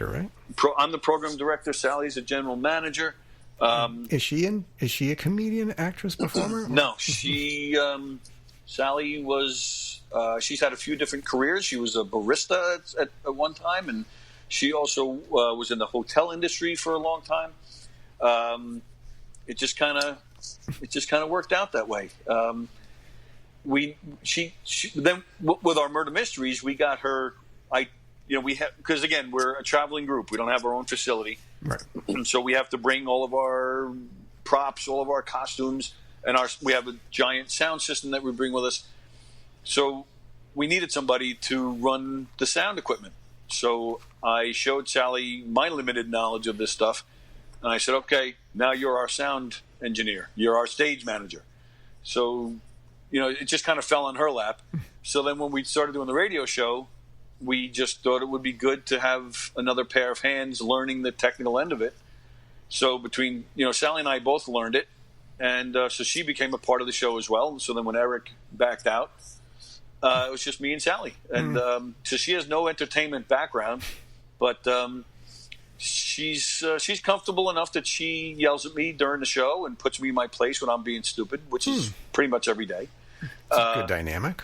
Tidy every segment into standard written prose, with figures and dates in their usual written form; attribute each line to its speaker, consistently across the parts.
Speaker 1: right?
Speaker 2: I'm the program director. Sally's a general manager.
Speaker 1: Is she a comedian, actress, performer?
Speaker 2: No, Sally was. She's had a few different careers. She was a barista at one time, and she also was in the hotel industry for a long time. It just kind of worked out that way. Then with our murder mysteries, we got her. Because again, we're a traveling group. We don't have our own facility,
Speaker 1: right?
Speaker 2: So we have to bring all of our props, all of our costumes, and we have a giant sound system that we bring with us. So we needed somebody to run the sound equipment. So I showed Sally my limited knowledge of this stuff, and I said, "Okay, now you're our sound engineer. You're our stage manager." So, it just kind of fell on her lap. So then when we started doing the radio show, we just thought it would be good to have another pair of hands learning the technical end of it. So between, Sally and I both learned it. And so she became a part of the show as well. And so then when Eric backed out, it was just me and Sally. And so she has no entertainment background, but she's comfortable enough that she yells at me during the show and puts me in my place when I'm being stupid, which is pretty much every day.
Speaker 1: It's a good dynamic.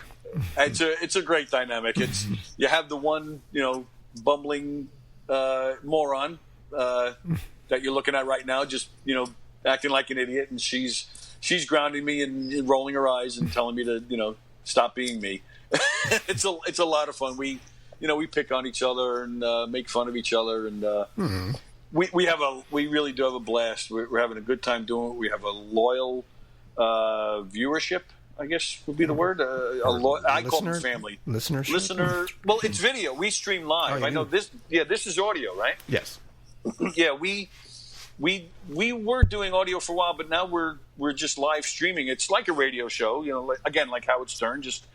Speaker 2: It's a great dynamic. You have the one bumbling moron that you're looking at right now, just acting like an idiot, and she's grounding me and rolling her eyes and telling me to stop being me. It's a lot of fun. We pick on each other and make fun of each other, and we really do have a blast. We're having a good time doing it. We have a loyal viewership, I guess would be the word. I call them family.
Speaker 1: Listener.
Speaker 2: Well, it's video. We stream live. I know this. Yeah, this is audio, right?
Speaker 1: Yes.
Speaker 2: Yeah, we were doing audio for a while, but now we're just live streaming. It's like a radio show, like Howard Stern, just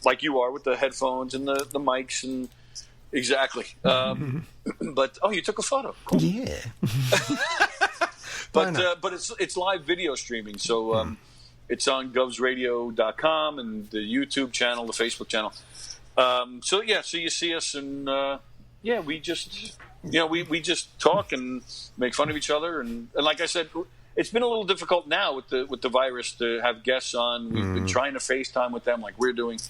Speaker 2: like you are with the headphones and the mics and exactly. But you took a photo. Cool.
Speaker 1: Yeah.
Speaker 2: but it's live video streaming, so. It's on govsradio.com and the YouTube channel, the Facebook channel. So you see us, and we just we just talk and make fun of each other, and like I said, it's been a little difficult now with the virus to have guests on. We've been trying to FaceTime with them like we're doing,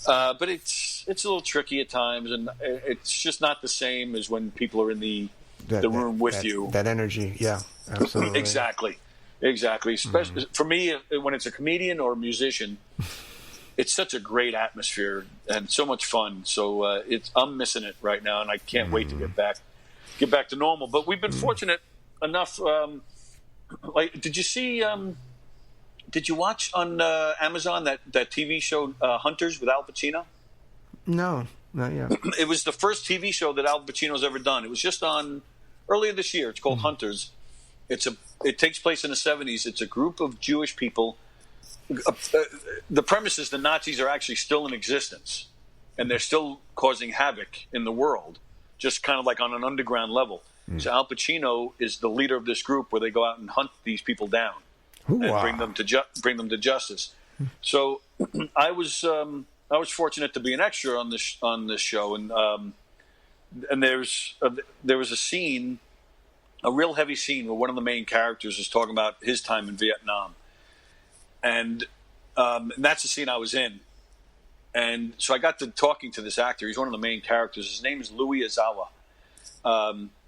Speaker 2: but it's a little tricky at times, and it's just not the same as when people are in the room with you.
Speaker 1: That energy, yeah, absolutely,
Speaker 2: Exactly. Especially for me, when it's a comedian or a musician, it's such a great atmosphere and so much fun. So I'm missing it right now, and I can't wait to get back to normal. But we've been fortunate enough. Did you see? Did you watch on Amazon that TV show Hunters with Al Pacino?
Speaker 1: No, not yet.
Speaker 2: It was the first TV show that Al Pacino's ever done. It was just on earlier this year. It's called Hunters. It takes place in the 70s. It's a group of Jewish people. The premise is the Nazis are actually still in existence, and they're still causing havoc in the world, just kind of like on an underground level. So Al Pacino is the leader of this group where they go out and hunt these people down and bring them to justice. So I was fortunate to be an extra on this show, and there was a scene. A real heavy scene where one of the main characters is talking about his time in Vietnam. And that's the scene I was in. And so I got to talking to this actor. He's one of the main characters. His name is Louis Azawa.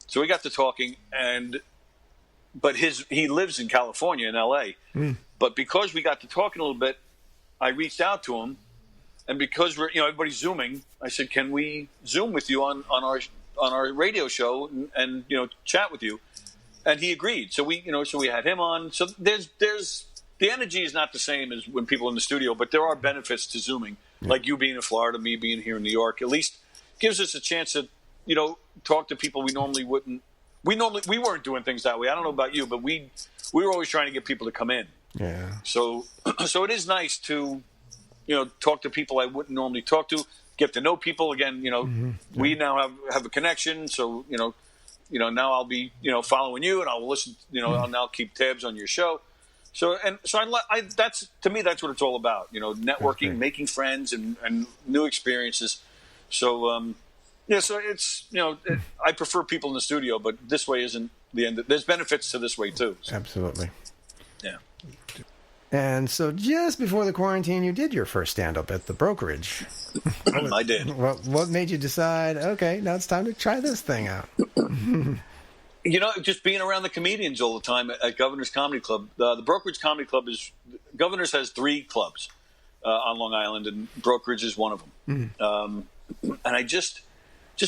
Speaker 2: So we got to talking, but he lives in California, in L.A. But because we got to talking a little bit, I reached out to him. And because everybody's Zooming, I said, can we Zoom with you on our radio show and chat with you, and he agreed. So we had him on. So there's the energy is not the same as when people are in the studio, but there are benefits to Zooming, like you being in Florida, me being here in New York. At least gives us a chance to talk to people we normally wouldn't. We weren't doing things that way. I don't know about you, but we were always trying to get people to come in.
Speaker 1: Yeah.
Speaker 2: So it is nice to talk to people I wouldn't normally talk to. Get to know people again. We now have a connection. So now I'll be following you, and I'll listen. I'll now keep tabs on your show. So I that's to me that's what it's all about. Networking, making friends, and new experiences. So Yeah, so it's, I prefer people in the studio, but this way isn't the end. There's benefits to this way, too. So.
Speaker 1: Absolutely.
Speaker 2: Yeah.
Speaker 1: And so just before the quarantine, you did your first stand-up at the brokerage.
Speaker 2: I did.
Speaker 1: What made you decide, okay, now it's time to try this thing out?
Speaker 2: Just being around the comedians all the time at Governor's Comedy Club. The Brokerage Comedy Club Governor's has 3 clubs on Long Island, and Brokerage is one of them. And I just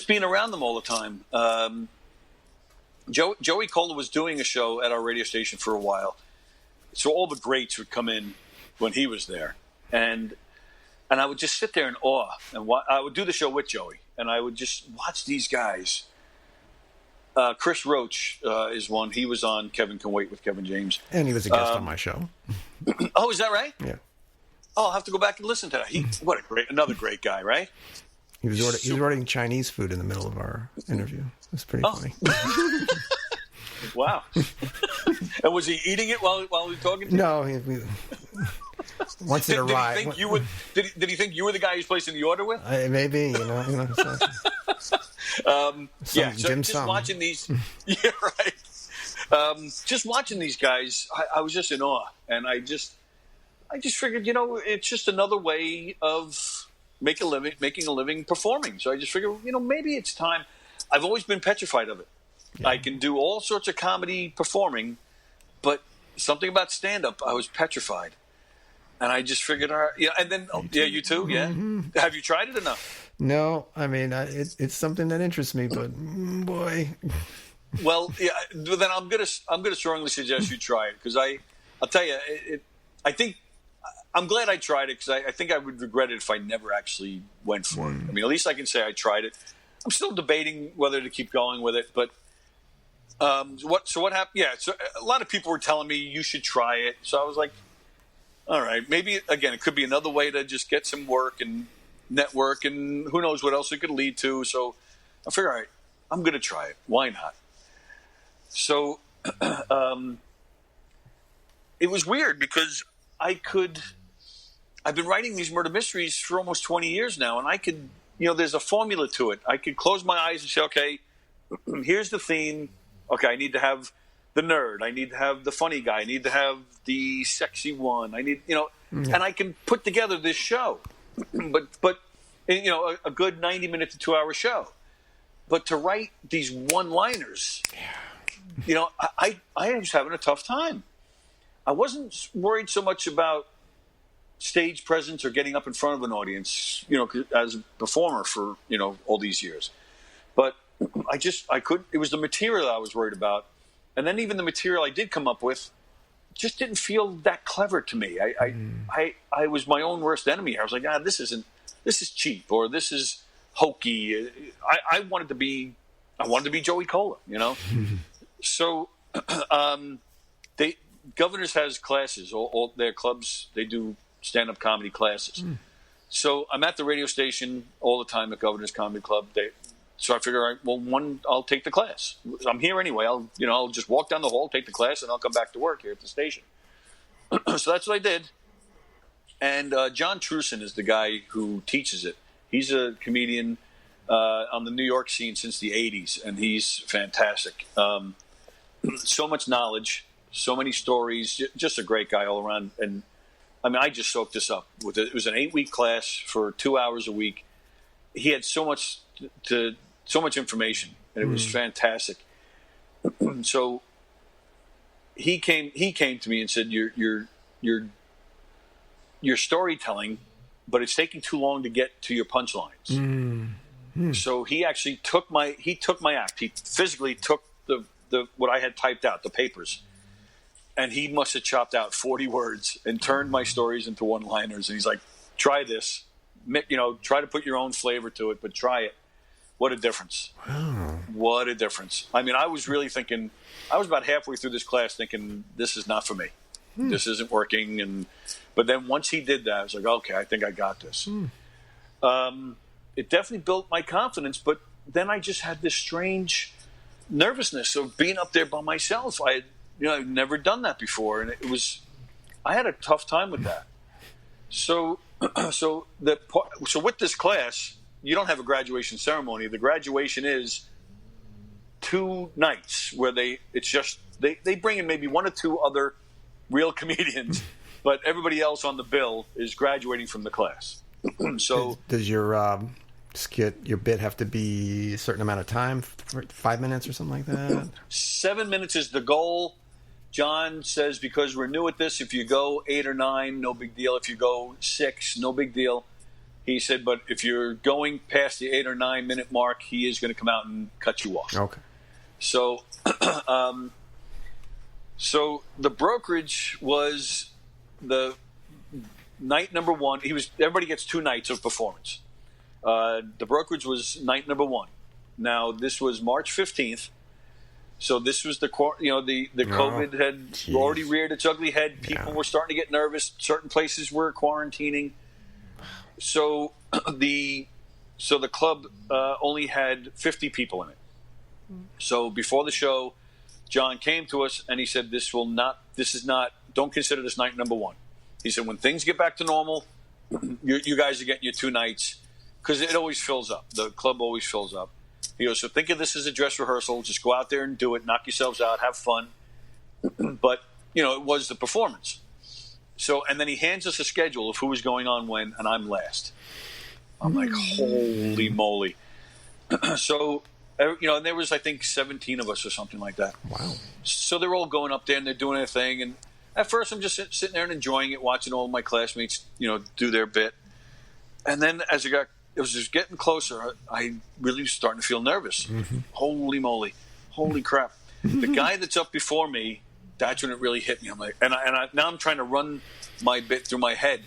Speaker 2: being around them all the time. Joey Cola was doing a show at our radio station for a while. So all the greats would come in when he was there. And I would just sit there in awe. And I would do the show with Joey. And I would just watch these guys. Chris Roach is one. He was on Kevin Can Wait with Kevin James.
Speaker 1: And he was a guest on my show.
Speaker 2: Oh, is that right?
Speaker 1: Yeah.
Speaker 2: Oh, I'll have to go back and listen to that. Another great guy, right?
Speaker 1: He was ordering Chinese food in the middle of our interview. It was pretty funny.
Speaker 2: Wow. And was he eating it while he was talking to you?
Speaker 1: No. Once it arrived.
Speaker 2: Did he think you were the guy he was placing the order with?
Speaker 1: Maybe,
Speaker 2: just watching these. Yeah, right. Just watching these guys, I was just in awe. And I just figured, it's just another way of making a living performing. So I just figured, maybe it's time. I've always been petrified of it. Yeah. I can do all sorts of comedy performing, but something about stand-up, I was petrified. And I just figured, and then, you too, yeah? Mm-hmm. Have you tried it or no?
Speaker 1: No, I mean, it's something that interests me, but boy.
Speaker 2: Well, yeah, then I'm gonna strongly suggest you try it, because I'll tell you, I think, I'm glad I tried it, because I think I would regret it if I never actually went for it. I mean, at least I can say I tried it. I'm still debating whether to keep going with it, but what happened? Yeah, so a lot of people were telling me you should try it. So I was like, all right, maybe, again, it could be another way to just get some work and network, and who knows what else it could lead to. So I figured, all right, I'm going to try it. Why not? So it was weird, because I've been writing these murder mysteries for almost 20 years now, and I could, there's a formula to it. I could close my eyes and say, okay, here's the theme. Okay, I need to have the nerd. I need to have the funny guy. I need to have the sexy one. I need, and I can put together this show, but a good 90-minute to 2-hour show. But to write these one-liners, I was having a tough time. I wasn't worried so much about stage presence or getting up in front of an audience, as a performer for, all these years. But I couldn't, it was the material I was worried about. And then even the material I did come up with just didn't feel that clever to me. I was my own worst enemy. I was like, this is cheap, or this is hokey. I wanted to be Joey Cola, So, Governor's has classes, all their clubs, they do stand-up comedy classes. So I'm at the radio station all the time at Governor's Comedy Club. So I figure, all right, I'll take the class. I'm here anyway. I'll just walk down the hall, take the class, and I'll come back to work here at the station. So that's what I did. And John Truson is the guy who teaches it. He's a comedian on the New York scene since the 80s, and he's fantastic. So much knowledge, so many stories, just a great guy all around. And I mean, I just soaked this up. It was an 8-week class for 2 hours a week. He had so much information, and it was fantastic. So he came to me and said, "Your storytelling, but it's taking too long to get to your punchlines." So he actually took my act. He physically took the what I had typed out, the papers, and he must have chopped out 40 words and turned my stories into one-liners. And he's like, "Try this. Try to put your own flavor to it, but try it." What a difference. Wow. What a difference. I mean, I was really thinking, I was about halfway through this class thinking, this is not for me. This isn't working. But then once he did that, I was like, okay, I think I got this. It definitely built my confidence, but then I just had this strange nervousness of being up there by myself. I'd never done that before, and I had a tough time with that. So with this class, you don't have a graduation ceremony. The graduation is 2 nights where they bring in maybe 1 or 2 other real comedians, but everybody else on the bill is graduating from the class. So
Speaker 1: does your skit, your bit, have to be a certain amount of time, 5 minutes or something like that? 7
Speaker 2: minutes is the goal. John says, because we're new at this, if you go 8 or 9, no big deal. If you go 6, no big deal. He said, but if you're going past the 8 or 9 minute mark, he is going to come out and cut you off.
Speaker 1: Okay.
Speaker 2: So, so the brokerage was the night number 1. Everybody gets 2 nights of performance. The brokerage was night number 1. Now, this was March 15th. So this was the COVID had already reared its ugly head. People were starting to get nervous. Certain places were quarantining. So the club only had 50 people in it. So before the show, John came to us and he said, don't consider this night number 1. He said, when things get back to normal, you guys are getting your 2 nights, because it always fills up. The club always fills up. He goes, so think of this as a dress rehearsal. Just go out there and do it. Knock yourselves out. Have fun. But, it was the performance. So, and then he hands us a schedule of who was going on when, and I'm last. I'm like, holy moly. So, and there was, I think, 17 of us or something like that. Wow. So they're all going up there and they're doing their thing. And at first I'm just sitting there and enjoying it, watching all my classmates, do their bit. And then as it was just getting closer, I really was starting to feel nervous. Mm-hmm. Holy moly. Holy crap. The guy that's up before me, that's when it really hit me. I'm like, now I'm trying to run my bit through my head,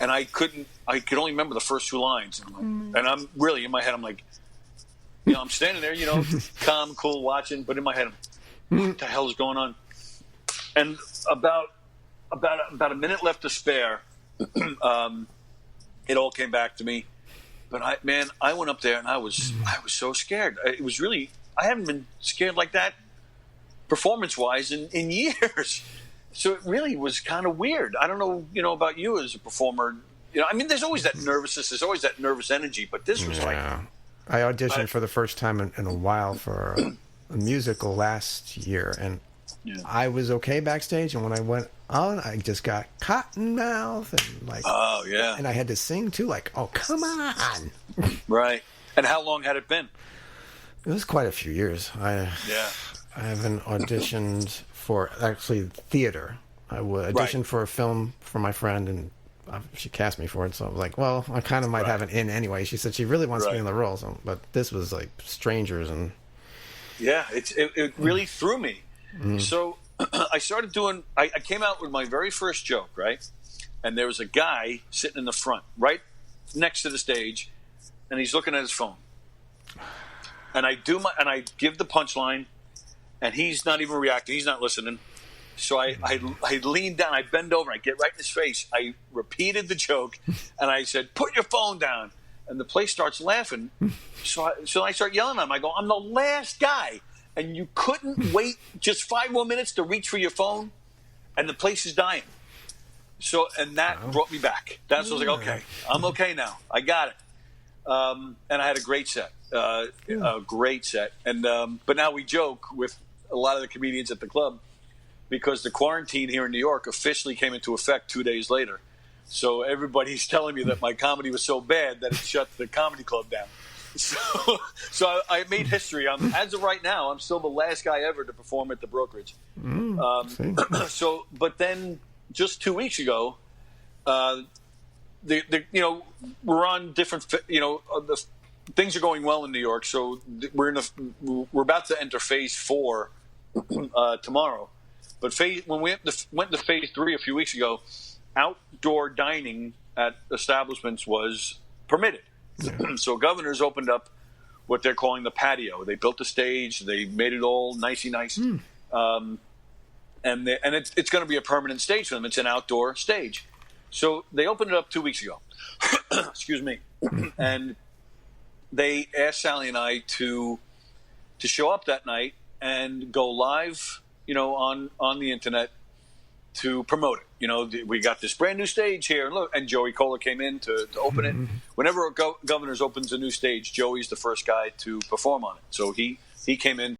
Speaker 2: and I could only remember the first 2 lines. And I'm really in my head, I'm like, I'm standing there, calm, cool, watching, but in my head, I'm like, what the hell is going on? And about a minute left to spare, it all came back to me. But I went up there and I was so scared. It was really, I haven't been scared like that performance-wise in years. So it really was kind of weird. I don't know, about you as a performer. There's always that nervousness. There's always that nervous energy. But this was like...
Speaker 1: I auditioned for the first time in a while for a musical last year, and I was okay backstage. And when I went on, I just got cotton mouth and like... Oh, yeah. And I had to sing, too, like, oh, come on.
Speaker 2: Right. And how long had it been?
Speaker 1: It was quite a few years. I haven't auditioned for, actually, theater. I auditioned for a film for my friend, and she cast me for it. So I was like, well, I kind of might have an in anyway. She said she really wants me in the role. So, but this was like strangers. And
Speaker 2: yeah, it really threw me. Mm. So I started doing, I came out with my very first joke, right? And there was a guy sitting in the front, right next to the stage, and he's looking at his phone. And I give the punchline, and he's not even reacting. He's not listening. So I lean down, I bend over, I get right in his face. I repeated the joke, and I said, "Put your phone down." And the place starts laughing. So I start yelling at him. I go, "I'm the last guy, and you couldn't wait just 5 more minutes to reach for your phone?" And the place is dying. So, and that brought me back. That's what I was like, okay, I'm okay now. I got it. And I had a great set, a great set. And but now we joke with a lot of the comedians at the club, because the quarantine here in New York officially came into effect 2 days later. So everybody's telling me that my comedy was so bad that it shut the comedy club down. So I made history. As of right now, I'm still the last guy ever to perform at the brokerage. But then just 2 weeks ago, we're on different, the things are going well in New York. So we're about to enter phase 4 tomorrow. But when we went to phase 3 a few weeks ago, outdoor dining at establishments was permitted. Yeah. So governors opened up what they're calling the patio. They built a stage. They made it all nicey nice. And it's going to be a permanent stage for them. It's an outdoor stage. So they opened it up 2 weeks ago. Excuse me. And they asked Sally and I to show up that night and go live, on the internet to promote it. we got this brand new stage here. Look, and Joey Kohler came in to open it. Whenever a governor's opens a new stage, Joey's the first guy to perform on it. So he came in